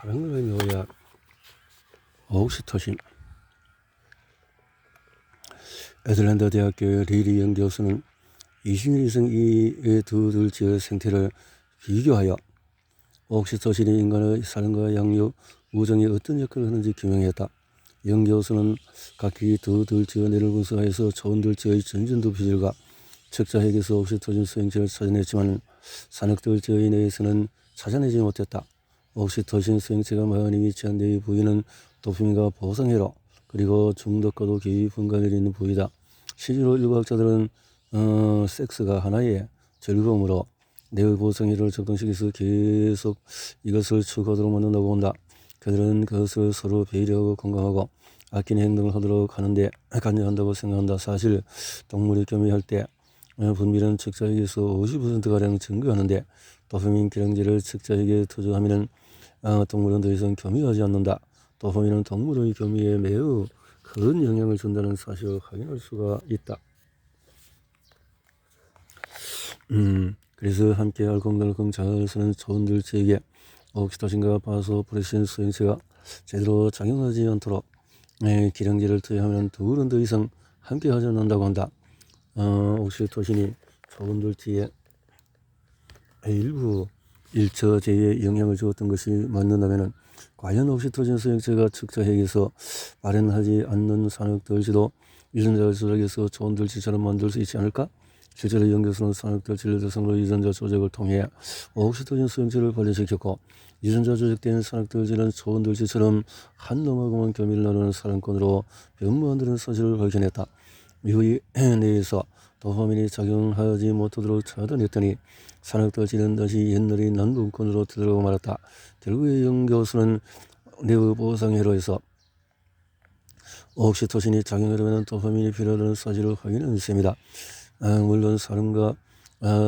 사랑의 묘약 옥시토신. 애틀랜타 대학교의 리리 영 교수는 20일 이상 이 두 둘째의 생태를 비교하여 옥시토신이 인간의 사랑과 양육, 우정에 어떤 역할을 하는지 규명했다. 영 교수는 각기 두 둘째의 뇌를 분석하여서 초은 둘째의 전전두 비율과 척자핵에서 옥시토신 수용체를 찾아냈지만 산억 둘째의 뇌에서는 찾아내지 못했다. 옥시토신 수용체가 많이 위치한 뇌의 부위는 도파민과 보상회로 그리고 중독과도 깊이 분간되어 있는 부위다. 실제로 일부 학자들은 섹스가 하나의 즐거움으로 뇌의 보상회를 적동시켜서 계속 이것을 추구하도록 만든다고 본다. 그들은 그것을 서로 배려하고 건강하고 아끼는 행동을 하도록 하는데 관여한다고 생각한다. 사실 동물이 교미할 때 분비는 척자핵에서 50%가량 증가하는데 도파민 기량제를 척자핵에 투여하면 동물은 더 이상 교미하지 않는다. 도파민은 동물의 교미에 매우 큰 영향을 준다는 사실을 확인할 수가 있다. 그래서 함께 알콩달콩 잘 사는 초은들에게 옥시토신과 바소프레신 수용체가 제대로 작용하지 않도록 기량제를 투여하면 둘은 더 이상 함께 하지 않는다고 한다. 옥시토신이 초은들의 일부 일처제에 영향을 주었던 것이 맞는다면 과연 옥시토신 수용체가 척자핵에서 발현하지 않는 산흑들지도 유전자 조작에서 초은들지처럼 만들 수 있지 않을까? 실제로 영 교수는 산흑들지를 대상으로 유전자 조작을 통해 옥시토신 수용체를 발현시켰고 유전자 조작된 산흑들지는 초은들지처럼 한 놈하고만 교미를 나누는 사랑꾼으로 변모한다는 사실을 발견했다. 이후에 뇌에서 도파민이 작용하지 못하도록 차단했더니 산흑들지는 다시 옛날의 난동꾼으로 되돌아가고 말았다. 결국에 영 교수는 뇌의 보상회로에서 옥시토신이 작용하려면 도파민이 필요하다는 사실을 확인한 셈이다. 물론 사람과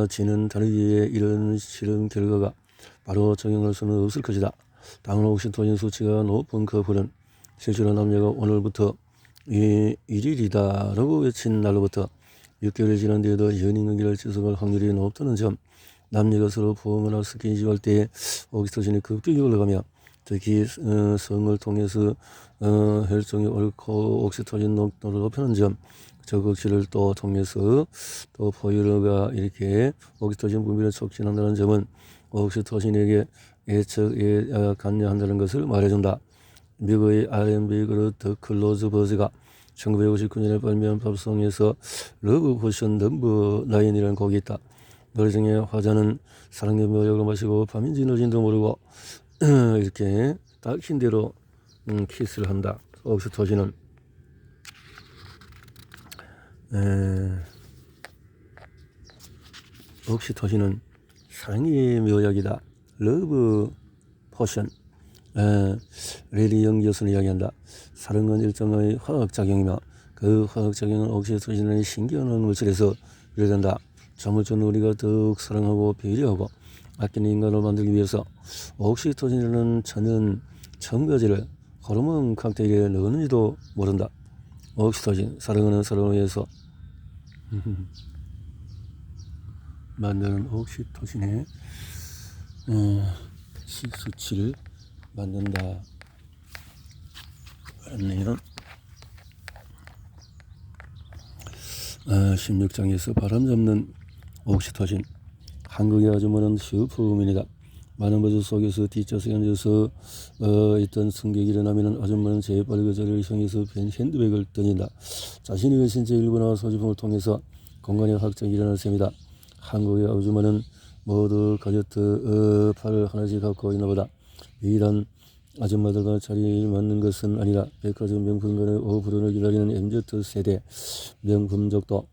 지는 다르기에 이런 실험 결과가 바로 적용할 수는 없을 것이다. 다만 옥시토신 수치가 높은 커플은 실제로 남녀가 오늘부터 1일이다 라고 외친 날로부터 6개월이 지난 뒤에도 연인관계를 지속할 확률이 높다는 점, 남녀가 서로 포옹하나 스킨십할 때에 옥시토신이 급격히 올라가며 특히 성을 통해서 혈중에 옳고 옥시토신 농도를 높이는 점, 적응치를 또 통해서 또 포유류가 이렇게 옥시토신 분비를 촉진한다는 점은 옥시토신에게 애착에 관여한다는 것을 말해준다. 미국의 R&B 그룹 더 클로즈 버즈가 1959년에 발매한 팝송에서 러브 포션 넘버 9이라는 곡이 있다. 노래 중에 화자는 사랑의 묘약을 마시고 밤인지 늦은지도 모르고 이렇게 딱힌 대로 키스를 한다. 옥시토신은 옥시토신은 사랑의 묘약이다. 러브 포션. 레리 영 교수는 이야기한다. 사랑은 일종의 화학작용이며 그 화학작용은 옥시토신의 신기한 물질에서 유래된다. 자물쇠는 우리가 더욱 사랑하고 배려하고 아끼는 인간을 만들기 위해서 옥시토신이라는 천연 첨가제를 호르몬 칵테일에 넣는지도 모른다. 옥시토신, 사랑하는 사람을 위해서 만드는 옥시토신의 수치를 만든다. 그렇네요. 16장에서 바람잡는 옥시토신. 한국의 아주머니는 슈퍼우먼이다. 많은 버스 속에서 뒷좌석에 앉아서 있던 승객이 일어나면 아줌마는 재빨리 그 자리를 향해서 핸드백을 던진다. 자신의 신체 일부나 소지품을 통해서 공간의 확장이 일어날 셈이다. 한국의 아주머니는 모두 가졌듯 팔을 하나씩 갖고 있나 보다. 이런 아줌마들과 자리에 맞는 것은 아니라 백화점 명품관의 오프런을 기다리는 MZ세대 명품족도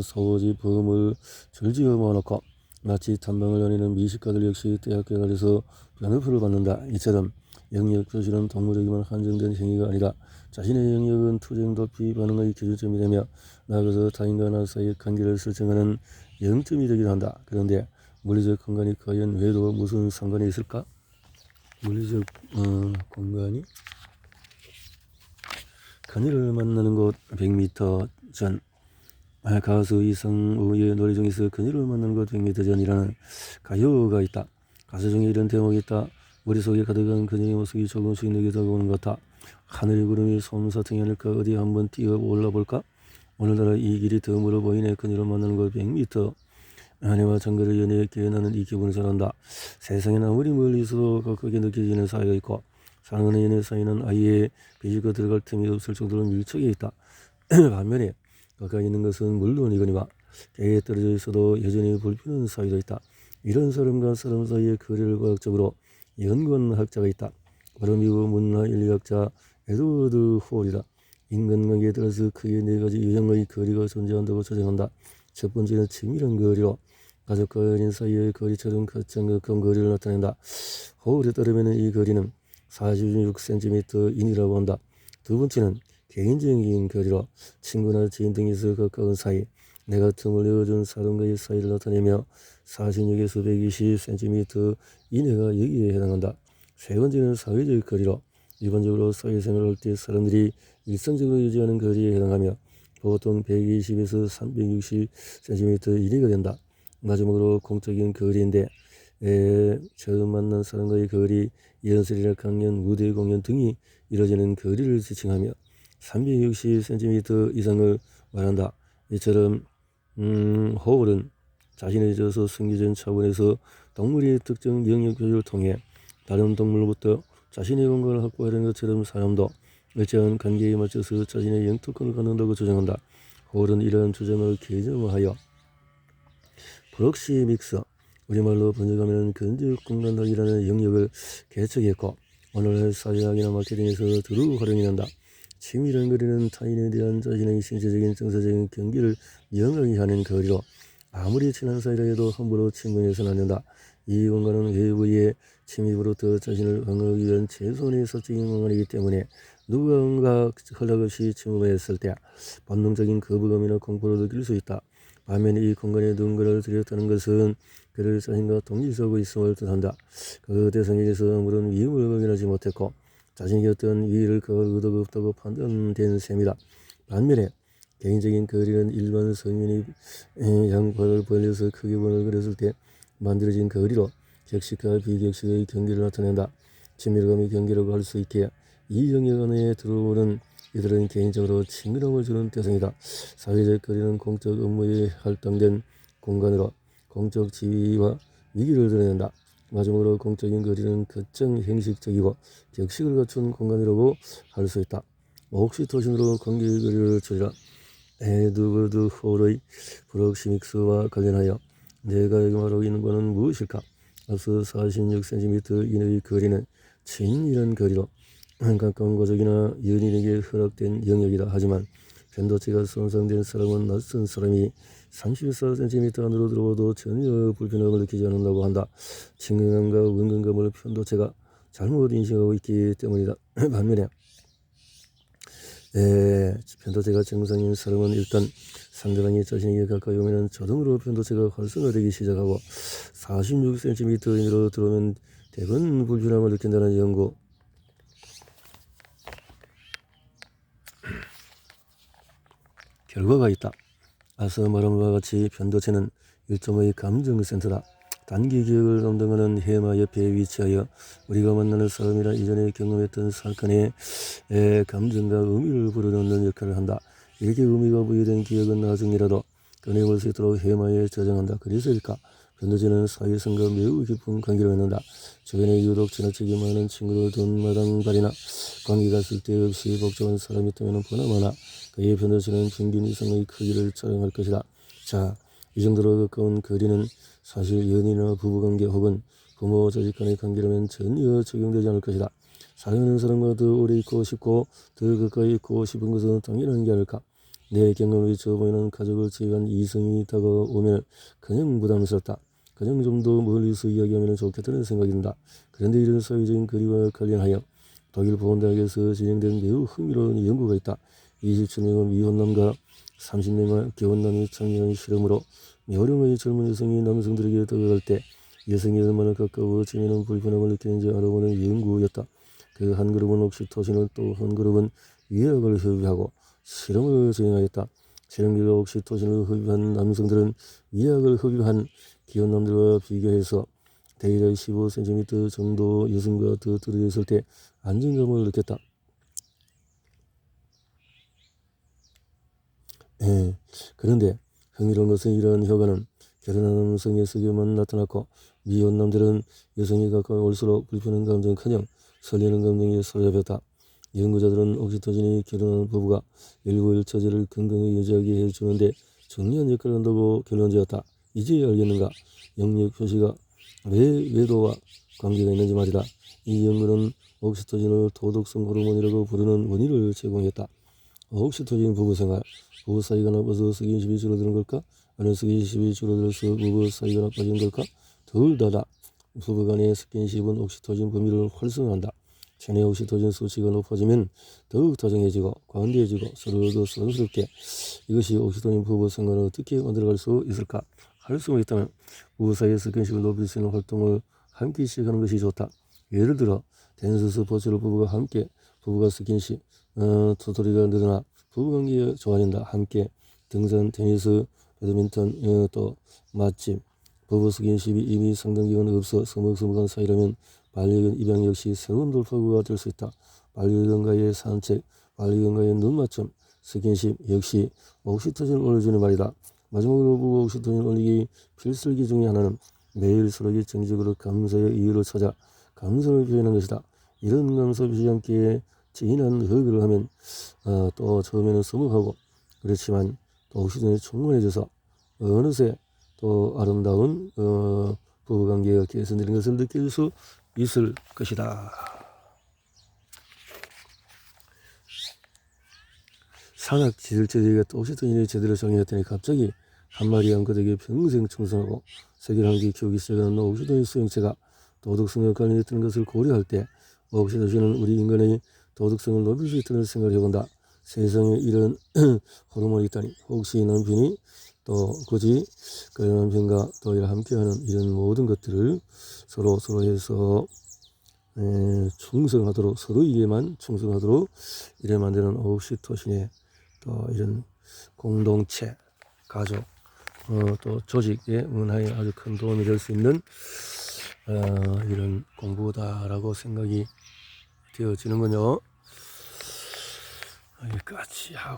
소지품을 줄지어 모아놓고 마치 탐방을 다니는 미식가들 역시 대학교에 가려서 변호표를 받는다. 이처럼 영역 표시는 동물에게만 한정된 행위가 아니라 자신의 영역은 투쟁 도피 반응의 기준점이 되며 나아가서 타인과 나 사이의 관계를 설정하는 영점이 되기도 한다. 그런데 물리적 공간이 과연 외도 무슨 상관이 있을까? 물리적 공간이 그녀를 만나는 곳 100m 전. 가수 이성우의 노래 중에서 그녀를 만나는 곳 100m 전이라는 가요가 있다. 가수 중에 이런 대목이 있다. 머릿속에 가득한 그녀의 모습이 조금씩 내게 다가오는 것 같아. 하늘의 구름이 솜사탕이 아닐까. 어디 한번 뛰어 올라볼까? 오늘따라 이 길이 더 멀어 보이네. 그녀를 만나는 거 100m. 아내와 장거리 연애에 나는 이 기분을 잘한다. 세상에는 아무리 멀리 있어도 가깝게 느껴지는 사이가 있고 사랑하는 연애 사이는 아예 비집고 들어갈 틈이 없을 정도로 밀착해 있다. 반면에 가까이 있는 것은 물론이거니와 궤에 떨어져 있어도 여전히 불피는 사이도 있다. 이런 사람과 사람 사이의 거리를 과학적으로 연구한 학자가 있다. 바로 미국 문화인류학자 에드워드 홀이다. 인간관계에 따라서 크게 4가지 유형의 거리가 존재한다고 주장한다. 첫 번째는 친밀한 거리로 가족과 연인 사이의 거리처럼 가장 가까운 거리를 나타낸다. 홀에 따르면 이 거리는 46cm 이라고 한다. 두 번째는 개인적인 거리로 친구나 지인 등에서 가까운 사이, 내가 틈을 내어준 사람과의 사이를 나타내며 46에서 120cm 이내가 여기에 해당한다. 세 번째는 사회적 거리로 일반적으로 사회생활을 할 때 사람들이 일상적으로 유지하는 거리에 해당하며 보통 120에서 360cm 이내가 된다. 마지막으로 공적인 거리인데 처음 만난 사람과의 거리, 연설이나 강연, 무대 공연 등이 이루어지는 거리를 지칭하며 360cm 이상을 말한다. 이처럼 호울은 자신의 성기전 차원에서 동물의 특정 영역 표시를 통해 다른 동물로부터 자신의 공간을 확보하려는 것처럼 사람도 일정한 관계에 맞춰서 자신의 영토권을 갖는다고 주장한다. 호울은 이러한 주장을 개정화하여 프록시믹스, 우리말로 번역하면 근접공간학이라는 영역을 개척했고 오늘날 사회학이나 마케팅에서 두루 활용이 난다. 친밀한 거리는 타인에 대한 자신의 신체적인 정서적인 경계를 명확히 하는 거리로 아무리 친한 사이라 해도 함부로 침범해서는 안 된다. 이 공간은 외부의 침입으로부터 자신을 방어하기 위한 최소한의 사적인 공간이기 때문에 누군가 허락 없이 침범했을 때 본능적인 거부감이나 공포를 느낄 수 있다. 반면에 이 공간에 누군가를 들였다는 것은 그를 자신과 동질서고 있음을 뜻한다. 그 대상에게서 아무런 위험을 확인하지 못했고 자신에게 어떤 위해를 가할 의도가 없다고 판단된 셈이다. 반면에 개인적인 거리는 일반 성인이 양팔을 벌려서 크게 번을 그렸을 때 만들어진 거리로 격식과 비격식의 경계를 나타낸다. 친밀감의 경계라고 할 수 있게 이 영역 안에 들어오는 이들은 개인적으로 친밀함을 주는 대상이다. 사회적 거리는 공적 업무에 할당된 공간으로 공적 지위와 위기를 드러낸다. 마지막으로 공적인 거리는 특정 형식적이고 격식을 갖춘 공간이라고 할 수 있다. 옥시토신으로 관계의 거리를 줄이라. 에드워드 홀의 프록시믹스와 관련하여 내가 여기 말하고 있는 것은 무엇일까? 앞서 46cm 이내의 거리는 친밀한 거리로 가까운 가족이나 연인에게 허락된 영역이다. 하지만 편도체가 손상된 사람은 낯선 사람이 34cm 안으로 들어와도 전혀 불편함을 느끼지 않는다고 한다. 친근감과 은근감을 편도체가 잘못 인식하고 있기 때문이다. 반면에 편도체가 정상인 사람은 일단 상대방이 자신에게 가까이 오면 자동으로 편도체가 활성화되기 시작하고 46cm 이내로 들어오면 대부분 불편함을 느낀다는 연구 결과가 있다. 앞서 말한 바와 같이 편도체는 일종의 감정센터다. 단기 기억을 담당하는 해마 옆에 위치하여 우리가 만나는 사람이나 이전에 경험했던 사건의 감정과 의미를 불어넣는 역할을 한다. 이렇게 의미가 부여된 기억은 나중이라도 꺼내볼 수 있도록 해마에 저장한다. 그래서일까? 편도체는 사회성과 매우 깊은 관계를 맺는다. 주변에 유독 지나치게 많은 친구를 둔 마당발이나 관계가 쓸데없이 복잡한 사람이 있다면 보나마나 그의 편도체는 평균 이상의 크기를 자랑할 것이다. 자, 이 정도로 가까운 거리는 사실 연인이나 부부관계 혹은 부모 자식 간의 관계라면 전혀 적용되지 않을 것이다. 사랑하는 사람과 더 오래 있고 싶고 더 가까이 있고 싶은 것은 당연한 게 아닐까. 내 경험이 좋아 보이는 가족을 제외한 이성이 다가오면 그냥 부담스럽다. 그냥 좀 더 멀리서 이야기하면 좋겠다는 생각이 든다. 그런데 이런 사회적인 거리와 관련하여 독일 보건대학에서 진행된 매우 흥미로운 연구가 있다. 27명의 미혼남과 30명의 결혼남이 참여한 실험으로 여령의 젊은 여성이 남성들에게 다가갈 때 여성이 얼마나 가까워지면 불편함을 느끼는지 알아보는 연구였다. 그 한 그룹은 옥시토신을 또 한 그룹은 위약을 흡입하고 실험을 진행하였다. 실험 결과 옥시토신을 흡입한 남성들은 위약을 흡입한 기혼남들과 비교해서 대략 15cm 정도 여성과 더 떨어져 있을 때 안정감을 느꼈다. 그런데 흥미로운 것은 이런 효과는 결혼한 남성에게만 나타났고 미혼 남들은 여성이 가까이 올수록 불편한 감정은커녕 설레는 감정에 사로잡혔다. 연구자들은 옥시토신이 결혼한 부부가 19일 처제를 건강하게 유지하게 해주는데 중요한 역할을 한다고 결론지었다. 이제 알겠는가? 영역 표시가 왜 외도와 관계가 있는지 말이다. 이 연구는 옥시토신을 도덕성 호르몬이라고 부르는 원인을 제공했다. 옥시토신 부부생활, 부부 사이가 나빠서 스킨십이 줄어드는 걸까? 아니면 스킨십이 줄어들어서 부부 사이가 나빠진 걸까? 둘 다다. 부부간의 스킨십은 옥시토신 분비를 활성화한다. 체내 옥시토신 수치가 높아지면 더욱 다정해지고 관대해지고 서로도 사랑스럽게. 이것이 옥시토신 부부 생활을 어떻게 만들어갈 수 있을까? 할 수만 있다면 부부 사이의 스킨십을 높일 수 있는 활동을 함께 시작하는 것이 좋다. 예를 들어 댄스 스포츠를 부부가 스킨십, 도토리가 늘어나 부부관계가 좋아진다. 함께 등산, 테니스, 배드민턴, 또 맛집. 부부 스킨십이 이미 상당 기간 없어 서먹서먹한 사이라면 반려견 입양 역시 새로운 돌파구가 될 수 있다. 반려견과의 산책, 반려견과의 눈맞춤, 스킨십 역시 옥시토신을 올려주는 말이다. 마지막으로 부부 옥시토신 올리기 필살기 중에 하나는 매일 서로에게 정적으로 감사의 이유를 찾아 감사를 표현하는 것이다. 이런 감사 표시 함께 진한 허그를 하면 또 처음에는 서먹하고 그렇지만 또 옥시토신이 충분해져서 어느새 또 아름다운 부부관계가 개선되는 것을 느낄 수 있을 것이다. 산악 지질체제가 또 옥시토신이 제대로 정해졌더니 갑자기 한 마리 암컷에게 평생 충성하고 세계를 함께 키우기 시작하는 옥시토신 수용체가 도덕성과 관련이 있는 것을 고려할 때 옥시토신은 우리 인간의 도덕성을 높일 수 있다는 생각을 해본다. 세상에 이런 호르몬이 있다니 혹시 남편이 또 굳이 그 남편과 또 함께하는 이런 모든 것들을 서로 해서 충성하도록 서로에게만 충성하도록 이래 만드는 옥시토신의 또 이런 공동체, 가족, 또 조직의 문화에 아주 큰 도움이 될 수 있는 이런 공부다라고 생각이 되어지는군요. 여기까지 하고